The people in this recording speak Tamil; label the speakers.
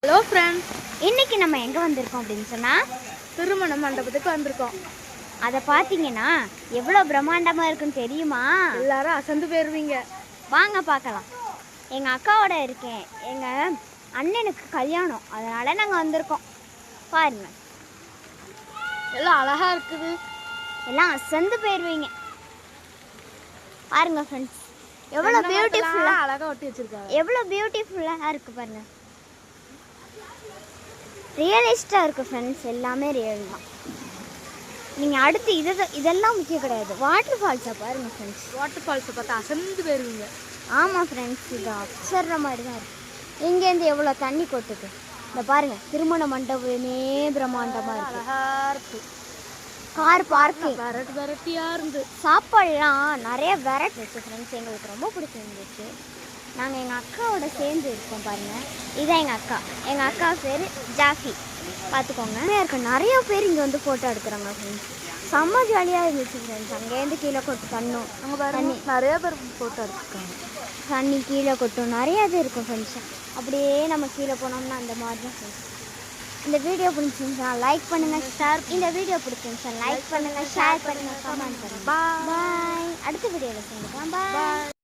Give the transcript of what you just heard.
Speaker 1: ஹலோ ஃப்ரெண்ட்ஸ்,
Speaker 2: இன்னைக்கு நம்ம எங்கே வந்திருக்கோம் அப்படின்னு சொன்னால்
Speaker 1: திருமண மண்டபத்துக்கு வந்திருக்கோம்.
Speaker 2: அதை பார்த்தீங்கன்னா எவ்வளோ பிரம்மாண்டமாக இருக்குன்னு தெரியுமா?
Speaker 1: எல்லாரும் அசந்து போயிருவீங்க.
Speaker 2: வாங்க பார்க்கலாம். எங்கள் அக்காவோட இருக்கேன். எங்கள் அண்ணனுக்கு கல்யாணம், அதனால் நாங்கள் வந்திருக்கோம். பாருங்க,
Speaker 1: எல்லாம் அழகா இருக்குது.
Speaker 2: எல்லாம் அசந்து போயிடுவீங்க. பாருங்க ஃப்ரெண்ட்ஸ், எவ்வளோ பியூட்டிஃபுல்லாக
Speaker 1: அழகா ஒட்டி வச்சிருக்காங்க.
Speaker 2: எவ்வளோ பியூட்டிஃபுல்லாக இருக்குது பாருங்க. ரியலிஸ்டாக இருக்குது ஃப்ரெண்ட்ஸ், எல்லாமே ரியல் தான். நீங்கள் அடுத்து இதெல்லாம் முக்கியம் கிடையாது. வாட்டர் ஃபால்ஸை பாருங்கள் ஃப்ரெண்ட்ஸ்.
Speaker 1: வாட்டர் ஃபால்ஸை பார்த்தா அசந்து போயிருவீங்க.
Speaker 2: ஆமாம் ஃப்ரெண்ட்ஸ், இது அப்சர்ற மாதிரி தான் இருக்குது. இங்கேருந்து எவ்வளோ தண்ணி கொட்டுது. இந்த பாருங்கள், திருமண மண்டபமே பிரம்மாண்டமாக இருக்குது.
Speaker 1: அழகா இருக்கு.
Speaker 2: கார் பார்க்கிங்
Speaker 1: வெரைட்டியாக இருந்து
Speaker 2: சாப்பாடுலாம் நிறைய வெரைட்டி இருக்குது ஃப்ரெண்ட்ஸ். எங்களுக்கு ரொம்ப பிடிச்சிருந்துச்சு. நாங்கள் எங்கள் அக்காவோட சேர்ந்து இருக்கோம் பாருங்கள். இதுதான் எங்கள் அக்கா பேர் ஜாஃபி. பார்த்துக்கோங்க, இருக்க நிறைய பேர் இங்கே வந்து ஃபோட்டோ எடுக்கிறாங்க ஃப்ரெண்ட்ஸ். செம்ம ஜாலியாக இருந்துச்சு ஃப்ரெண்ட்ஸ். அங்கேருந்து கீழே கொட்டு தண்ணும்.
Speaker 1: அங்கே தண்ணி நிறைய பேர் ஃபோட்டோ எடுத்துருக்காங்க.
Speaker 2: தண்ணி கீழே கொட்டும், நிறையா இது இருக்கும் ஃப்ரெண்ட்ஸ். அப்படியே நம்ம கீழே போனோம்னா அந்த மாதிரி தான் ஃப்ரெண்ட்ஸ். இந்த வீடியோ பிடிச்சிருந்துச்சா லைக் பண்ணுங்கள், ஷேர். இந்த வீடியோ பிடிச்சிருந்துச்சா லைக் பண்ணுங்கள், ஷேர் பண்ணுங்கள், கமெண்ட் பண்ணுங்கள்.
Speaker 1: பாய்.
Speaker 2: பாய். அடுத்த வீடியோவில் சந்திக்கலாம். பாய்.